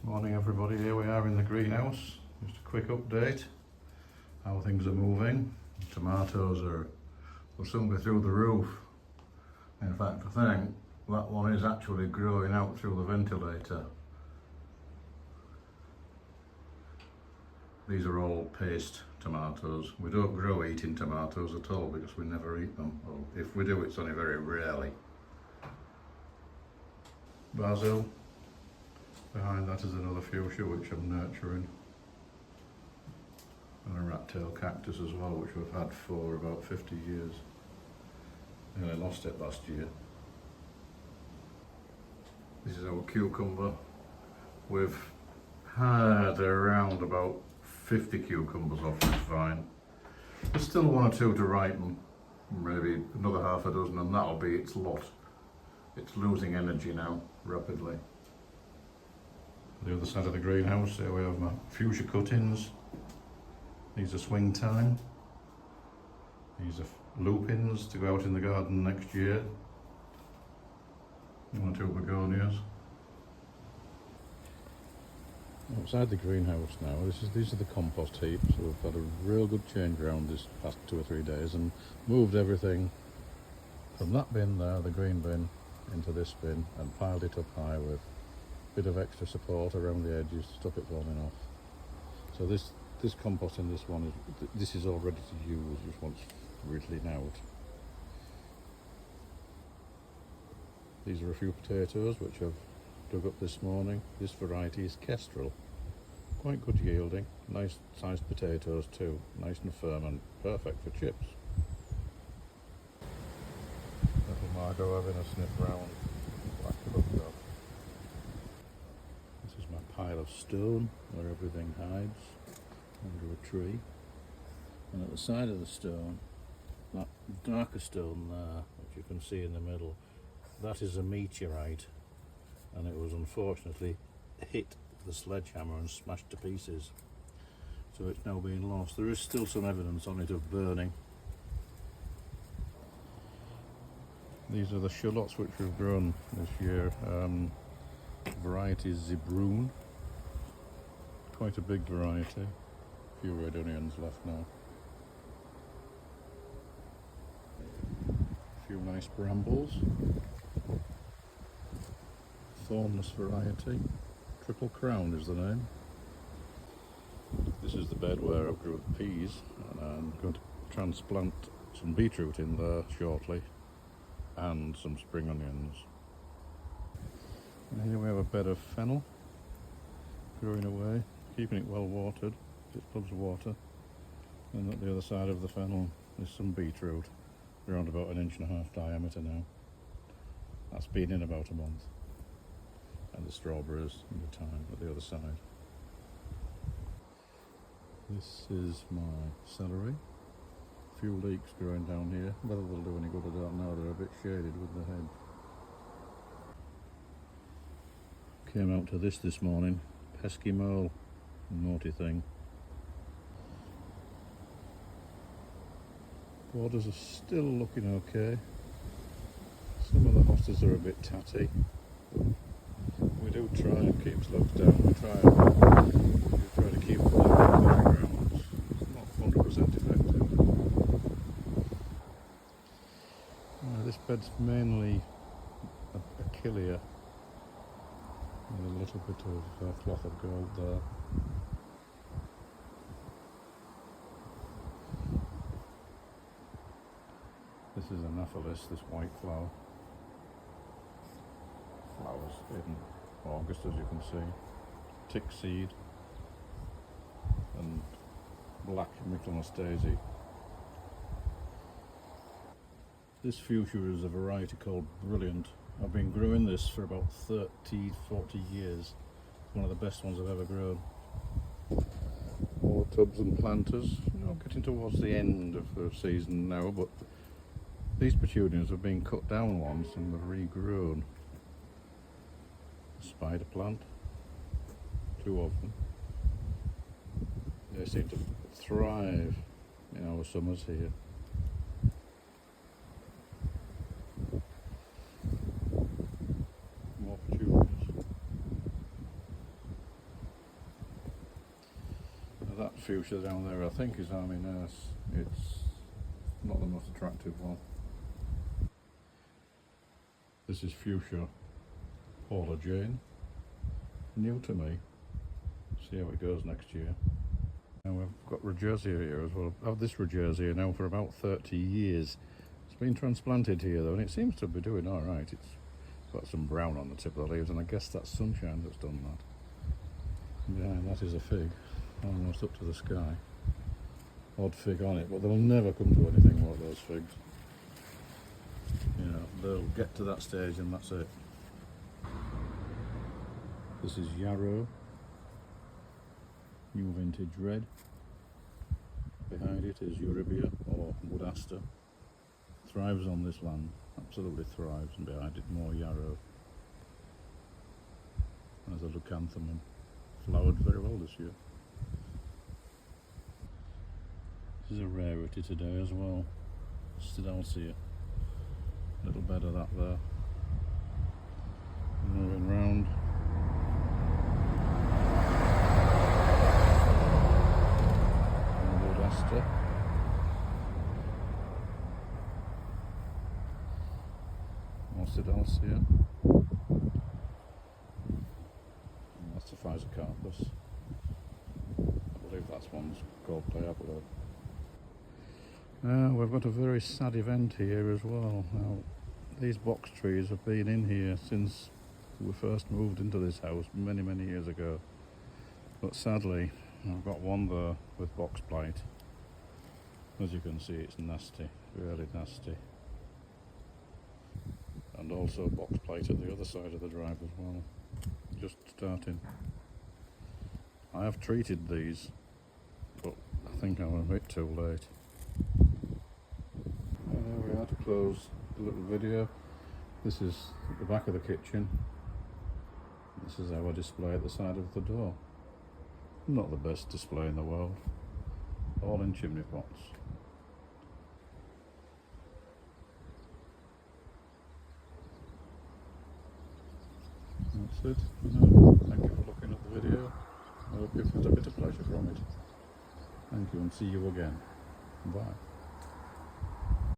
Morning everybody, here we are in the greenhouse. Just a quick update how things are moving. Tomatoes will soon be through the roof. In fact, I think that one is actually growing out through the ventilator. These are all paste tomatoes. We don't grow eating tomatoes at all because we never eat them. Well, if we do, it's only very rarely. Basil. Behind that is another fuchsia which I'm nurturing. And a rat-tail cactus as well, which we've had for about 50 years. Nearly lost it last year. This is our cucumber. We've had around about 50 cucumbers off this vine. There's still one or two to ripen, maybe another half a dozen, and that'll be its lot. It's losing energy now, rapidly. The other side of the greenhouse, here we have my fuchsia cuttings. These are swing time. These are lupins to go out in the garden next year. One or two begonias. Outside the greenhouse now, these are the compost heaps. So we've had a real good change around this past 2 or 3 days and moved everything from that bin there, the green bin, into this bin and piled it up high with bit of extra support around the edges to stop it falling off. So this compost in this one, this is all ready to use, just wants riddling out. These are a few potatoes which I've dug up this morning. This variety is Kestrel. Quite good yielding, nice sized potatoes too, nice and firm and perfect for chips. Little Margot having a sniff round. Like to look at. This is my pile of stone where everything hides under a tree. And at the side of the stone, that darker stone there, which you can see in the middle, that is a meteorite, and it was unfortunately hit with a sledgehammer and smashed to pieces. So it's now being lost. There is still some evidence on it of burning. These are the shallots which we've grown this year. Variety is Zebroon. Quite a big variety. A few red onions left now. A few nice brambles. Thornless variety. Triple Crown is the name. This is the bed where I've grewn peas, and I'm going to transplant some beetroot in there shortly, and some spring onions. And here we have a bed of fennel growing away, keeping it well watered. It loves water. And at the other side of the fennel is some beetroot, around about 1.5 inches diameter now. That's been in about a month. And the strawberries in the time at the other side. This is my celery. A few leeks growing down here. Whether they'll do any good I don't know, they're a bit shaded with the hedge. Came out to this morning. Pesky mole. Naughty thing. Borders are still looking okay. Some of the hostas are a bit tatty. We do try and keep slopes down. We try to keep them grounds. It's not 100% effective. This bed's mainly Achillea. And a little bit of cloth of gold there. This is Anaphylis, this white flower. Flowers in August, as you can see. Tick seed and black Michaelmas daisy. This fuchsia is a variety called Brilliant. I've been growing this for about 30-40 years. It's one of the best ones I've ever grown. More tubs and planters. Getting towards the end of the season now, but these petunias have been cut down once and they've regrown. Spider plant, 2 of them. They seem to thrive in our summers here. More petunias. fuchsia down there, I think, is army nurse. It's not the most attractive one. This is fuchsia Paula Jane. New to me. See how it goes next year. And we've got Regerzia here as well. I've had this Regerzia now for about 30 years. It's been transplanted here though, and it seems to be doing alright. It's got some brown on the tip of the leaves, and I guess that's sunshine that's done that. Behind that is a fig, almost up to the sky. Odd fig on it, but they'll never come to anything like those figs. You know, they'll get to that stage and that's it. This is yarrow, new vintage red. Behind it is Eurybia or wood aster. Thrives on this land, absolutely thrives, and behind it more yarrow. There's a leucanthemum, flowered very well this year. This is a rarity today as well. Stidalcia, little bed of that there. Moving round. Wood aster. More Stidalcia. That's the Physocarpus. I believe that's one's called Diablo. We've got a very sad event here as well. Now, these box trees have been in here since we first moved into this house many years ago. But sadly, I've got one there with box blight. As you can see, it's nasty, really nasty. And also box blight at the other side of the drive as well. Just starting. I have treated these, but I think I'm a bit too late. There we are to close the little video. This is the back of the kitchen. This is our display at the side of the door. Not the best display in the world. All in chimney pots. That's it for now. Thank you for looking at the video. I hope you've had a bit of pleasure from it. Thank you and see you again. Bye.